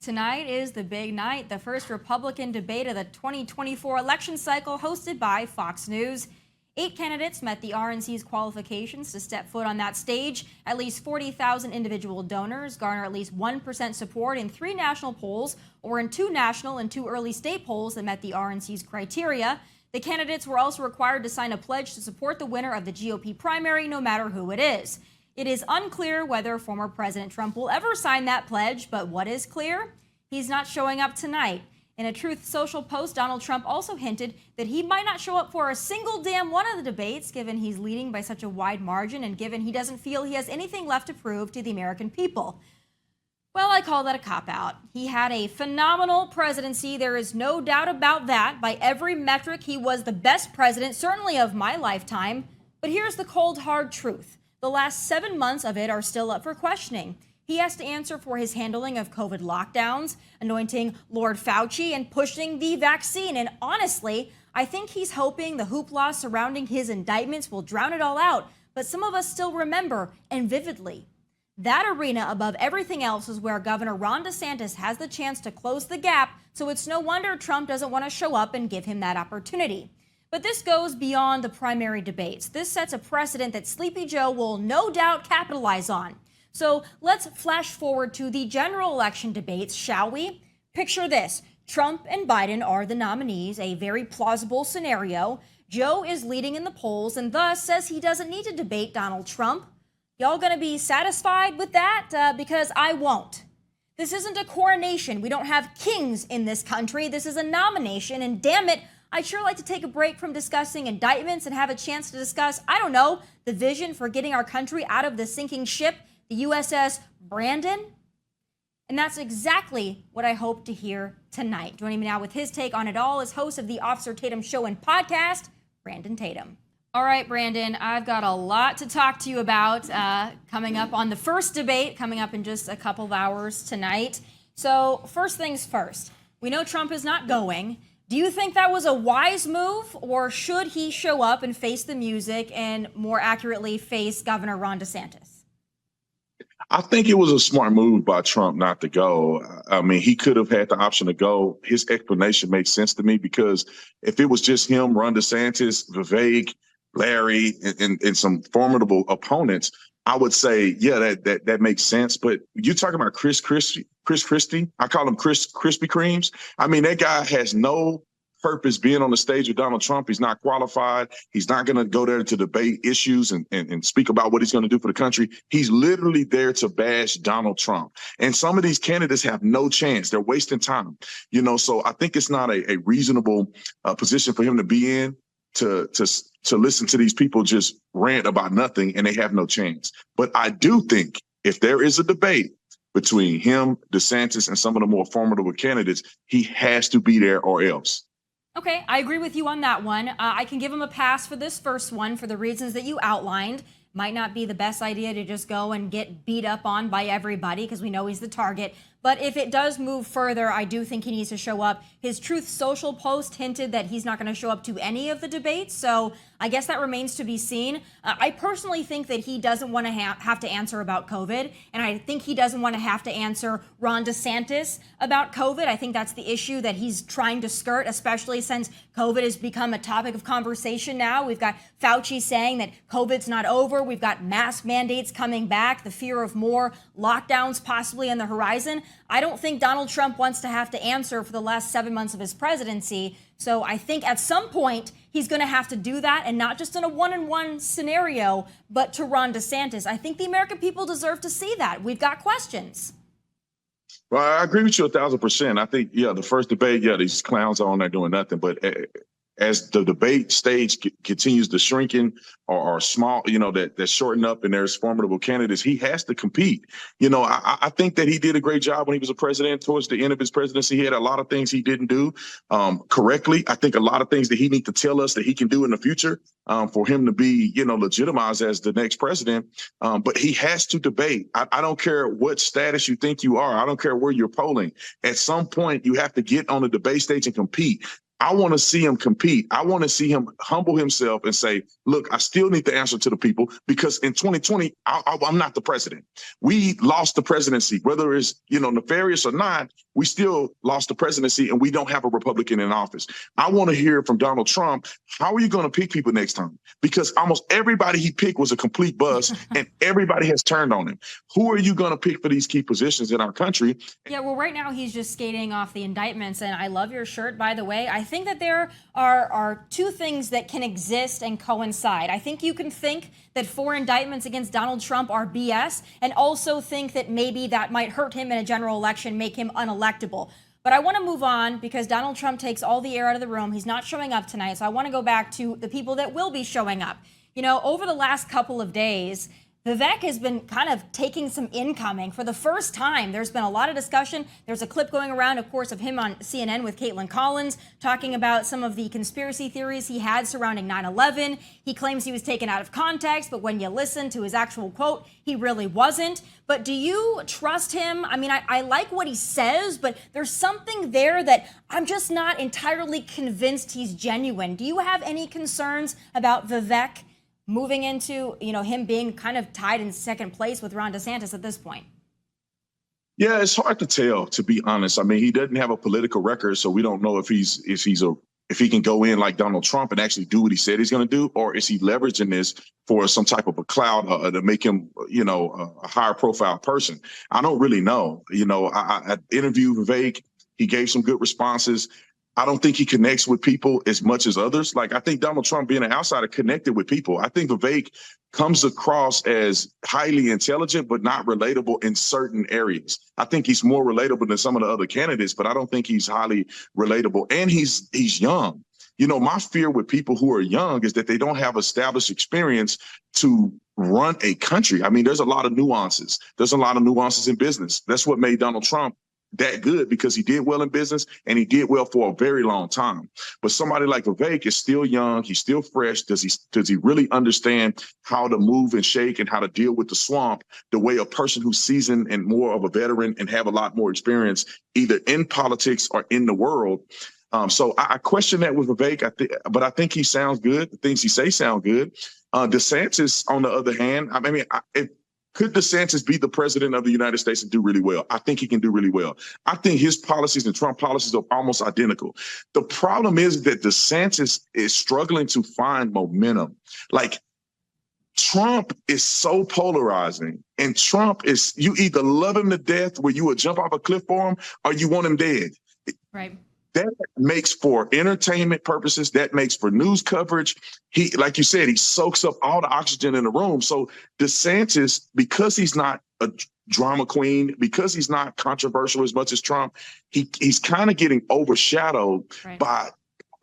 Tonight is the big night, the first Republican debate of the 2024 election cycle, hosted by Fox News. 8 candidates met the RNC's qualifications to step foot on that stage. At least 40,000 individual donors garner at least 1% support in 3 national polls, or in 2 national and 2 early state polls that met the RNC's criteria. The candidates were also required to sign a pledge to support the winner of the GOP primary, no matter who it is. It is unclear whether former President Trump will ever sign that pledge, but what is clear? He's not showing up tonight. In a Truth Social post, Donald Trump also hinted that he might not show up for a single damn one of the debates, given he's leading by such a wide margin and given he doesn't feel he has anything left to prove to the American people. Well, I call that a cop-out. He had a phenomenal presidency. There is no doubt about that. By every metric, he was the best president, certainly of my lifetime. But here's the cold, hard truth. The last 7 months of it are still up for questioning. He has to answer for his handling of COVID lockdowns, anointing Lord Fauci, and pushing the vaccine. And honestly, I think he's hoping the hoopla surrounding his indictments will drown it all out. But some of us still remember, and vividly. That arena above everything else is where Governor Ron DeSantis has the chance to close the gap, so it's no wonder Trump doesn't want to show up and give him that opportunity. But this goes beyond the primary debates. This sets a precedent that Sleepy Joe will no doubt capitalize on. So let's flash forward to the general election debates, shall we? Picture this. Trump and Biden are the nominees, a very plausible scenario. Joe is leading in the polls and thus says he doesn't need to debate Donald Trump. Y'all gonna be satisfied with that? Because I won't. This isn't a coronation. We don't have kings in this country. This is a nomination, and damn it, I'd sure like to take a break from discussing indictments and have a chance to discuss, I don't know, the vision for getting our country out of the sinking ship, the USS Brandon. And that's exactly what I hope to hear tonight. Joining me now with his take on it all is host of the Officer Tatum Show and podcast, Brandon Tatum. All right, Brandon, I've got a lot to talk to you about coming up on the first debate, coming up in just a couple of hours tonight. So first things first, we know Trump is not going. Do you think that was a wise move, or should he show up and face the music and more accurately face Governor Ron DeSantis? I think it was a smart move by Trump not to go. I mean, he could have had the option to go. His explanation makes sense to me, because if it was just him, Ron DeSantis, Vivek, Larry, and some formidable opponents, I would say, yeah, that makes sense. But you're talking about Chris Christie. I call him Chris Krispy Kremes. I mean, that guy has no purpose being on the stage with Donald Trump. He's not qualified. He's not going to go there to debate issues and speak about what he's going to do for the country. He's literally there to bash Donald Trump. And some of these candidates have no chance. They're wasting time. So I think it's not a reasonable position for him to be in, to listen to these people just rant about nothing and they have no chance. But I do think if there is a debate between him, DeSantis, and some of the more formidable candidates, he has to be there or else. Okay, I agree with you on that one. I can give him a pass for this first one for the reasons that you outlined. Might not be the best idea to just go and get beat up on by everybody, because we know he's the target. But if it does move further, I do think he needs to show up. His Truth Social post hinted that he's not going to show up to any of the debates, so I guess that remains to be seen. I personally think that he doesn't want to have to answer about COVID, and I think he doesn't want to have to answer Ron DeSantis about COVID. I think that's the issue that he's trying to skirt, especially since COVID has become a topic of conversation now. We've got Fauci saying that COVID's not over. We've got mask mandates coming back, the fear of more lockdowns possibly on the horizon. I don't think Donald Trump wants to have to answer for the last 7 months of his presidency. So I think at some point he's going to have to do that, and not just in a one-on-one scenario, but to Ron DeSantis. I think the American people deserve to see that. We've got questions. Well, I agree with you 1,000%. I think, the first debate, these clowns are on there doing nothing. But as the debate stage continues to shrinking or small, that shorten up and there's formidable candidates, he has to compete. I think that he did a great job when he was a president. Towards the end of his presidency, he had a lot of things he didn't do correctly. I think a lot of things that he needs to tell us that he can do in the future for him to be, legitimized as the next president. But he has to debate. I don't care what status you think you are. I don't care where you're polling. At some point, you have to get on the debate stage and compete. I want to see him compete. I want to see him humble himself and say, look, I still need to answer to the people because in 2020, I'm not the president. We lost the presidency, whether it's, nefarious or not, we still lost the presidency and we don't have a Republican in office. I want to hear from Donald Trump, how are you going to pick people next time? Because almost everybody he picked was a complete bust and everybody has turned on him. Who are you going to pick for these key positions in our country? Yeah, well, right now he's just skating off the indictments, and I love your shirt, by the way. I think that there are two things that can exist and coincide. I think you can think that 4 indictments against Donald Trump are BS, and also think that maybe that might hurt him in a general election, make him unelectable. But I want to move on because Donald Trump takes all the air out of the room. He's not showing up tonight, so I want to go back to the people that will be showing up. Over the last couple of days, Vivek has been kind of taking some incoming for the first time. There's been a lot of discussion. There's a clip going around, of course, of him on CNN with Caitlin Collins talking about some of the conspiracy theories he had surrounding 9/11. He claims he was taken out of context, but when you listen to his actual quote, he really wasn't. But do you trust him? I mean, I like what he says, but there's something there that I'm just not entirely convinced he's genuine. Do you have any concerns about Vivek moving into, him being kind of tied in second place with Ron DeSantis at this point? Yeah, it's hard to tell, to be honest. I mean, he doesn't have a political record, so we don't know if he can go in like Donald Trump and actually do what he said he's going to do, or is he leveraging this for some type of a clout to make him, a higher profile person? I don't really know. I interviewed Vivek. He gave some good responses. I don't think he connects with people as much as others. Like, I think Donald Trump, being an outsider, connected with people. I think Vivek comes across as highly intelligent, but not relatable in certain areas. I think he's more relatable than some of the other candidates, but I don't think he's highly relatable. And he's young. My fear with people who are young is that they don't have established experience to run a country. I mean, there's a lot of nuances. There's a lot of nuances in business. That's what made Donald Trump that good, because he did well in business and he did well for a very long time. But somebody like Vivek is still young. He's still fresh. Does he really understand how to move and shake and how to deal with the swamp the way a person who's seasoned and more of a veteran and have a lot more experience either in politics or in the world? So I question that with Vivek, but I think he sounds good. The things he says sound good. DeSantis, on the other hand, could DeSantis be the president of the United States and do really well? I think he can do really well. I think his policies and Trump policies are almost identical. The problem is that DeSantis is struggling to find momentum. Like, Trump is so polarizing, and Trump is, you either love him to death where you would jump off a cliff for him, or you want him dead. Right. That makes for entertainment purposes. That makes for news coverage. He, like you said, he soaks up all the oxygen in the room. So DeSantis, because he's not a drama queen, because he's not controversial as much as Trump, he's kind of getting overshadowed by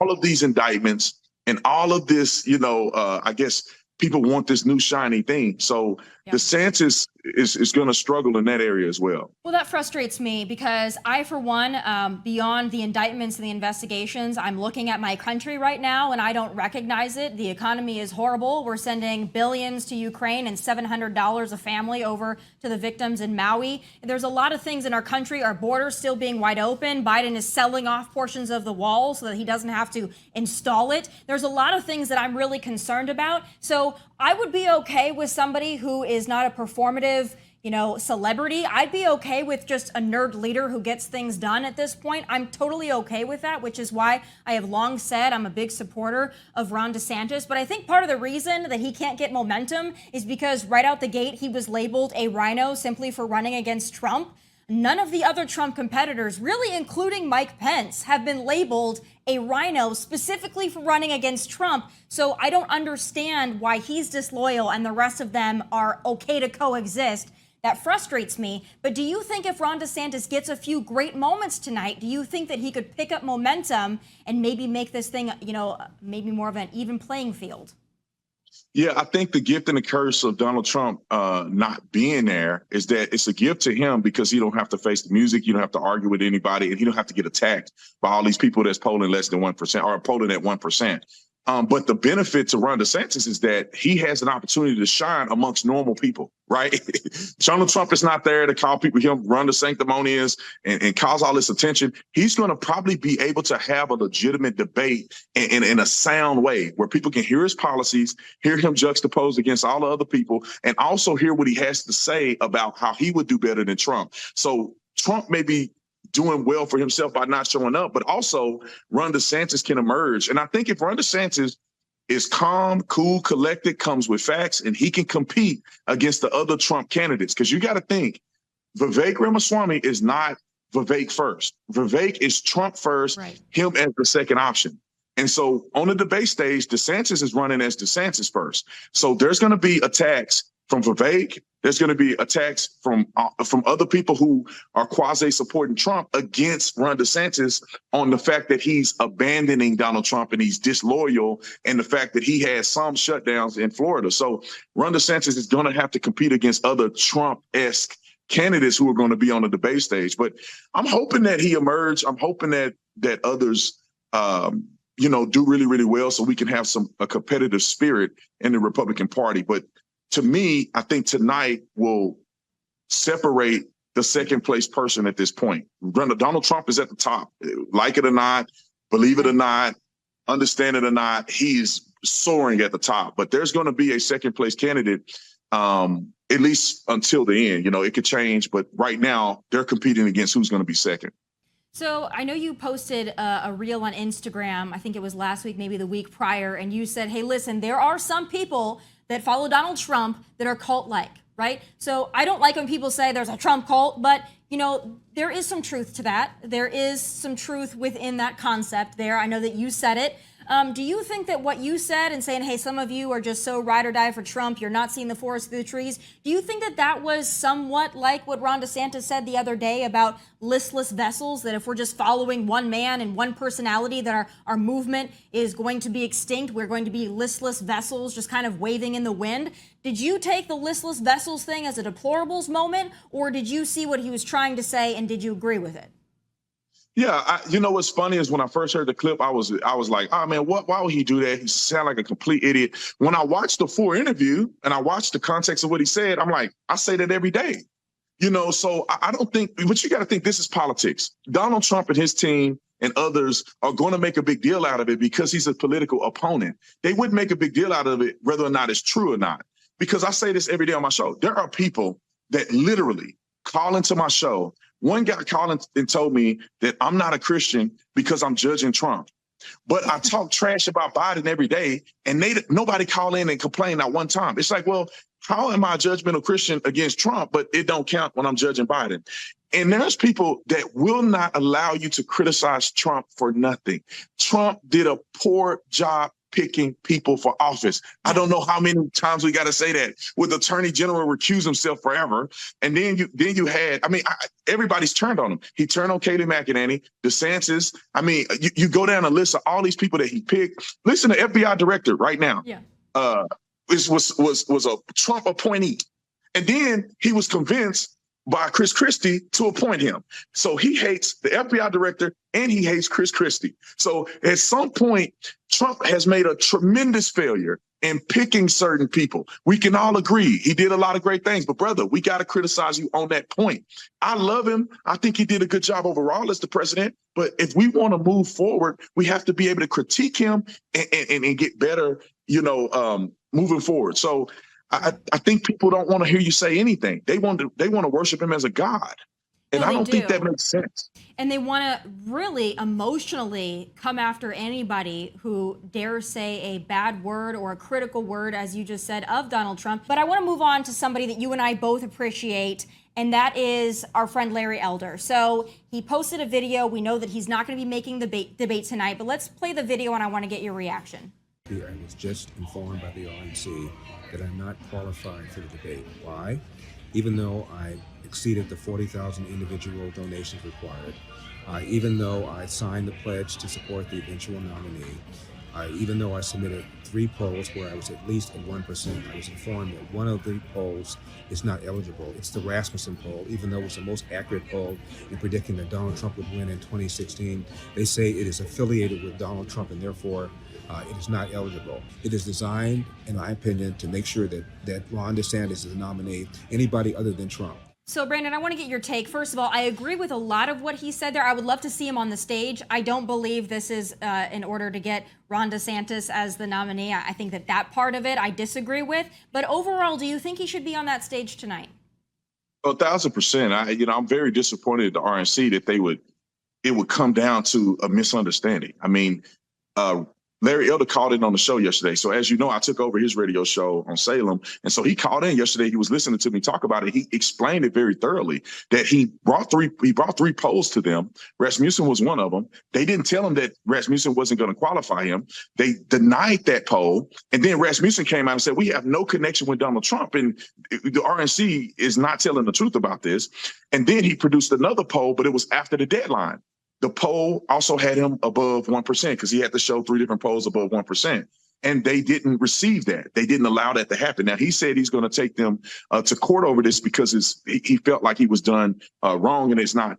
all of these indictments and all of this, I guess people want this new shiny thing. So DeSantis is going to struggle in that area as well. Well, that frustrates me because I, for one, beyond the indictments and the investigations, I'm looking at my country right now and I don't recognize it. The economy is horrible. We're sending billions to Ukraine and $700 a family over to the victims in Maui. There's a lot of things in our country, our borders still being wide open. Biden is selling off portions of the wall so that he doesn't have to install it. There's a lot of things that I'm really concerned about. So I would be okay with somebody who is not a performative, celebrity. I'd be okay with just a nerd leader who gets things done at this point. I'm totally okay with that, which is why I have long said I'm a big supporter of Ron DeSantis. But I think part of the reason that he can't get momentum is because right out the gate, he was labeled a rhino simply for running against Trump. None of the other Trump competitors, really including Mike Pence, have been labeled a rhino specifically for running against Trump. So I don't understand why he's disloyal and the rest of them are okay to coexist. That frustrates me. But do you think if Ron DeSantis gets a few great moments tonight, do you think that he could pick up momentum and maybe make this thing, maybe more of an even playing field? Yeah, I think the gift and the curse of Donald Trump not being there is that it's a gift to him because he don't have to face the music, you don't have to argue with anybody, and he don't have to get attacked by all these people that's polling less than 1% or polling at 1%. But the benefit to Ron DeSantis is that he has an opportunity to shine amongst normal people, right? Donald Trump is not there to call people him run the sanctimonious and cause all this attention. He's going to probably be able to have a legitimate debate in a sound way where people can hear his policies, hear him juxtaposed against all the other people, and also hear what he has to say about how he would do better than Trump. So Trump may be doing well for himself by not showing up, but also Ron DeSantis can emerge. And I think if Ron DeSantis is calm, cool, collected, comes with facts, and he can compete against the other Trump candidates, because you got to think Vivek Ramaswamy is not Vivek first. Vivek is Trump first, right, him as the second option. And so on the debate stage, DeSantis is running as DeSantis first. So there's going to be attacks from Vivek. There's going to be attacks from other people who are quasi-supporting Trump against Ron DeSantis on the fact that he's abandoning Donald Trump and he's disloyal, and the fact that he has some shutdowns in Florida. So Ron DeSantis is going to have to compete against other Trump-esque candidates who are going to be on the debate stage. But I'm hoping that he emerge. I'm hoping that others do really, really well so we can have a competitive spirit in the Republican Party. But to me, I think tonight will separate the second place person at this point. Donald Trump is at the top. Like it or not, believe it or not, understand it or not, he's soaring at the top. But there's going to be a second place candidate, at least until the end. It could change, but right now they're competing against who's going to be second. So I know you posted a reel on Instagram, I think it was last week, maybe the week prior, and you said, hey, listen, there are some people that follow Donald Trump that are cult-like, right? So I don't like when people say there's a Trump cult, but there is some truth to that. There is some truth within that concept there. I know that you said it. Do you think that what you said and saying, hey, some of you are just so ride or die for Trump, you're not seeing the forest through the trees, do you think that that was somewhat like what Ron DeSantis said the other day about listless vessels, that if we're just following one man and one personality, that our movement is going to be extinct? We're going to be listless vessels just kind of waving in the wind. Did you take the listless vessels thing as a deplorables moment, or did you see what he was trying to say and did you agree with it? Yeah, what's funny is when I first heard the clip, I was like, oh man, why would he do that? He sounded like a complete idiot. When I watched the full interview and I watched the context of what he said, I'm like, I say that every day. So I don't think, but you got to think this is politics. Donald Trump and his team and others are going to make a big deal out of it because he's a political opponent. They wouldn't make a big deal out of it whether or not it's true or not. Because I say this every day on my show. There are people that literally call into my show. One guy called and told me that I'm not a Christian because I'm judging Trump. But I talk trash about Biden every day, and nobody call in and complain at one time. It's like, well, how am I a judgmental Christian against Trump, but it don't count when I'm judging Biden? And there's people that will not allow you to criticize Trump for nothing. Trump did a poor job picking people for office. I don't know how many times we got to say that, with Attorney General recuse himself forever. And then you had, everybody's turned on him. He turned on Katie McEnany, DeSantis. You go down a list of all these people that he picked. Listen to FBI director right now. Yeah. Was a Trump appointee. And then he was convinced by Chris Christie to appoint him. So he hates the FBI director and he hates Chris Christie. So at some point, Trump has made a tremendous failure in picking certain people. We can all agree he did a lot of great things, but brother, we got to criticize you on that point. I love him. I think he did a good job overall as the president. But if we want to move forward, we have to be able to critique him and get better, moving forward. So I think people don't want to hear you say anything. They want to worship him as a god. And I don't think that makes sense. And they want to really emotionally come after anybody who dares say a bad word or a critical word, as you just said, of Donald Trump. But I want to move on to somebody that you and I both appreciate, and that is our friend Larry Elder. So he posted a video. We know that he's not going to be making the debate tonight, but let's play the video and I want to get your reaction. I was just informed by the RNC that I'm not qualified for the debate. Why? Even though I exceeded the 40,000 individual donations required, even though I signed the pledge to support the eventual nominee, even though I submitted 3 polls where I was at least at 1%, I was informed that one of the polls is not eligible. It's the Rasmussen poll. Even though it's the most accurate poll in predicting that Donald Trump would win in 2016, they say it is affiliated with Donald Trump and therefore It is not eligible. It is designed, in my opinion, to make sure that Ron DeSantis is the nominee, anybody other than Trump. So, Brandon, I want to get your take. First of all, I agree with a lot of what he said there. I would love to see him on the stage. I don't believe this is in order to get Ron DeSantis as the nominee. I think that part of it I disagree with. But overall, do you think he should be on that stage tonight? 1,000%. I'm very disappointed at the RNC that it would come down to a misunderstanding. I mean, Larry Elder called in on the show yesterday. So as you know, I took over his radio show on Salem. And so he called in yesterday. He was listening to me talk about it. He explained it very thoroughly that he brought three polls to them. Rasmussen was one of them. They didn't tell him that Rasmussen wasn't going to qualify him. They denied that poll. And then Rasmussen came out and said, we have no connection with Donald Trump. And the RNC is not telling the truth about this. And then he produced another poll, but it was after the deadline. The poll also had him above 1% because he had to show 3 different polls above 1%. And they didn't receive that. They didn't allow that to happen. Now, he said he's going to take them to court over this because he felt like he was done wrong and it's not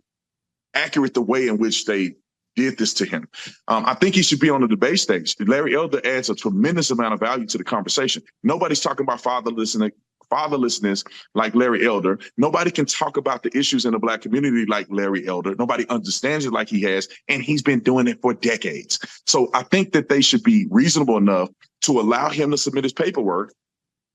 accurate the way in which they did this to him. I think he should be on the debate stage. Larry Elder adds a tremendous amount of value to the conversation. Nobody's talking about fatherlessness like Larry Elder. Nobody can talk about the issues in the Black community like Larry Elder. Nobody understands it like he has, and he's been doing it for decades. So I think that they should be reasonable enough to allow him to submit his paperwork,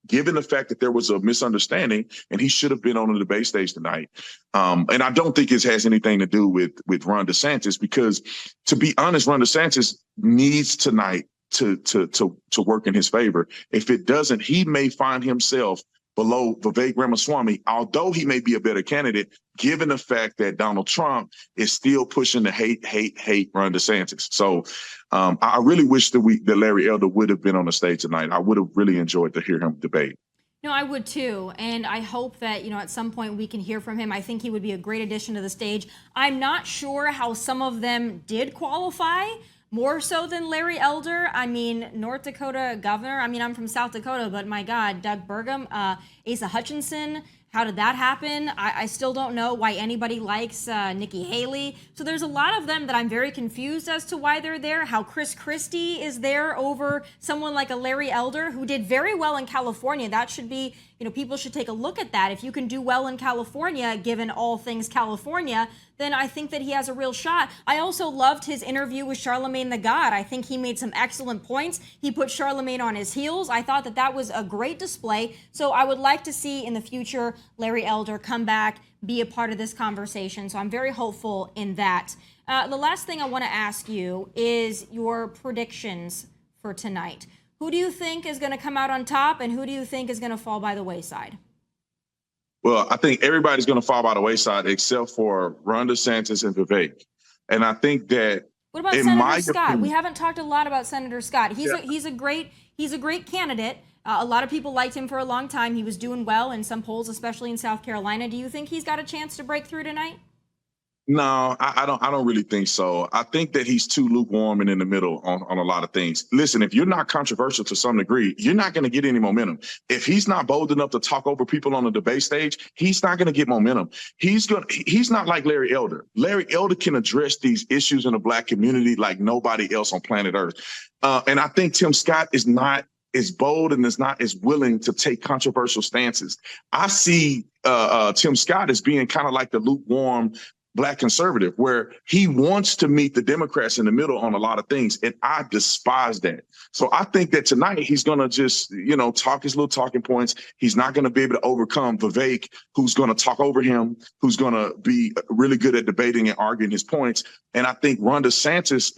given the fact that there was a misunderstanding, and he should have been on the debate stage tonight. And I don't think it has anything to do with Ron DeSantis, because to be honest, Ron DeSantis needs tonight to work in his favor. If it doesn't, he may find himself below Vivek Ramaswamy, although he may be a better candidate, given the fact that Donald Trump is still pushing the hate Ron DeSantis. So I really wish that Larry Elder would have been on the stage tonight. I would have really enjoyed to hear him debate. No, I would too. And I hope that, at some point we can hear from him. I think he would be a great addition to the stage. I'm not sure how some of them did qualify, more so than Larry Elder. I mean, North Dakota governor. I mean, I'm from South Dakota, but my God, Doug Burgum, Asa Hutchinson. How did that happen? I still don't know why anybody likes Nikki Haley. So there's a lot of them that I'm very confused as to why they're there. How Chris Christie is there over someone like a Larry Elder who did very well in California. That should be, people should take a look at that. If you can do well in California, given all things California, then I think that he has a real shot. I also loved his interview with Charlemagne the God. I think he made some excellent points. He put Charlemagne on his heels. I thought that was a great display. So I would like to see in the future Larry Elder come back, be a part of this conversation. So I'm very hopeful in that. The last thing I want to ask you is your predictions for tonight. Who do you think is going to come out on top, and who do you think is going to fall by the wayside? Well, I think everybody's going to fall by the wayside except for Ron DeSantis and Vivek. And I think that what about Senator Scott? We haven't talked a lot about Senator Scott. He's a great candidate. A lot of people liked him for a long time. He was doing well in some polls, especially in South Carolina. Do you think he's got a chance to break through tonight? No, I don't really think so. I think that he's too lukewarm and in the middle on a lot of things. Listen, if you're not controversial to some degree, you're not going to get any momentum. If he's not bold enough to talk over people on the debate stage, he's not going to get momentum. He's not like Larry Elder. Larry Elder can address these issues in the Black community like nobody else on planet Earth. And I think Tim Scott is not as bold and is not as willing to take controversial stances. I see Tim Scott as being kind of like the lukewarm Black conservative, where he wants to meet the Democrats in the middle on a lot of things. And I despise that. So I think that tonight he's going to just, talk his little talking points. He's not going to be able to overcome Vivek, who's going to talk over him, who's going to be really good at debating and arguing his points. And I think Ron DeSantis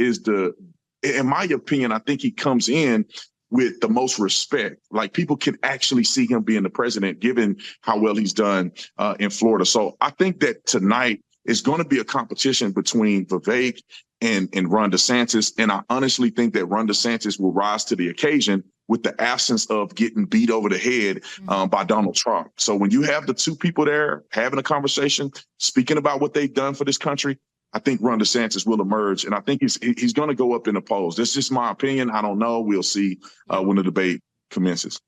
in my opinion, I think he comes in with the most respect. Like, people can actually see him being the president, given how well he's done in Florida. So I think that tonight, it's going to be a competition between Vivek and Ron DeSantis. And I honestly think that Ron DeSantis will rise to the occasion with the absence of getting beat over the head by Donald Trump. So when you have the two people there having a conversation, speaking about what they've done for this country, I think Ron DeSantis will emerge. And I think he's going to go up in the polls. That's just my opinion. I don't know. We'll see when the debate commences.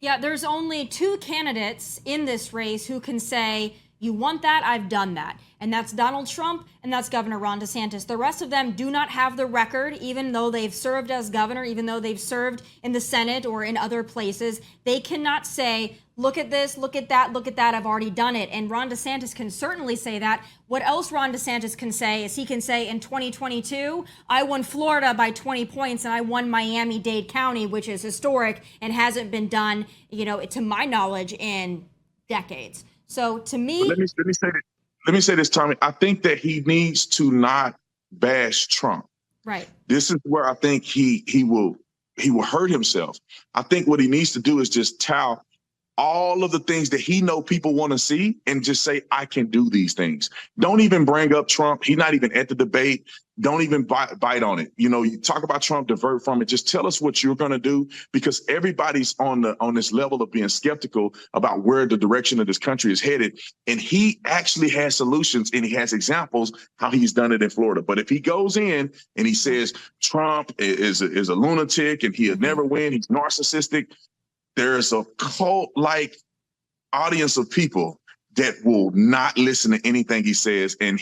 Yeah, there's only two candidates in this race who can say, You want that? I've done that. And that's Donald Trump and that's Governor Ron DeSantis. The rest of them do not have the record, even though they've served as governor, even though they've served in the Senate or in other places. They cannot say, look at this, look at that, I've already done it. And Ron DeSantis can certainly say that. What else Ron DeSantis can say is he can say in 2022, I won Florida by 20 points and I won Miami-Dade County, which is historic and hasn't been done, to my knowledge, in decades. So to me, let me say this, Tommy. I think that he needs to not bash Trump. right. This is where I think he will hurt himself. I think what he needs to do is just tout all of the things that he know people want to see and just say, I can do these things. Don't even bring up Trump. He's not even at the debate. Don't even bite on it. You talk about Trump, divert from it. Just tell us what you're going to do, because everybody's on this level of being skeptical about where the direction of this country is headed. And he actually has solutions and he has examples how he's done it in Florida. But if he goes in and he says Trump is a lunatic and he'll never win, he's narcissistic, there's a cult-like audience of people that will not listen to anything he says, and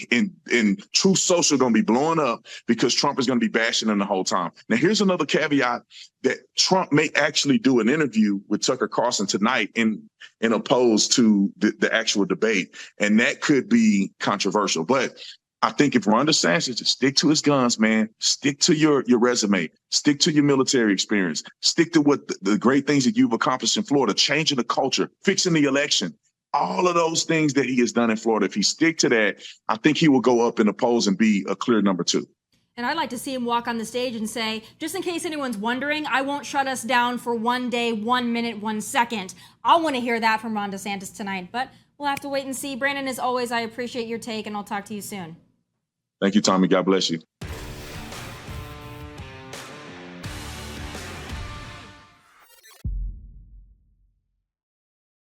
Truth Social going to be blowing up because Trump is going to be bashing him the whole time. Now, here's another caveat, that Trump may actually do an interview with Tucker Carlson tonight in opposed to the actual debate, and that could be controversial. But I think if Ron DeSantis just stick to his guns, man, stick to your resume, stick to your military experience, stick to what the great things that you've accomplished in Florida, changing the culture, fixing the election, all of those things that he has done in Florida. If he stick to that, I think he will go up in the polls and be a clear number 2. And I'd like to see him walk on the stage and say, just in case anyone's wondering, I won't shut us down for 1 day, 1 minute, 1 second. I want to hear that from Ron DeSantis tonight, but we'll have to wait and see. Brandon, as always, I appreciate your take, and I'll talk to you soon. Thank you, Tommy. God bless you.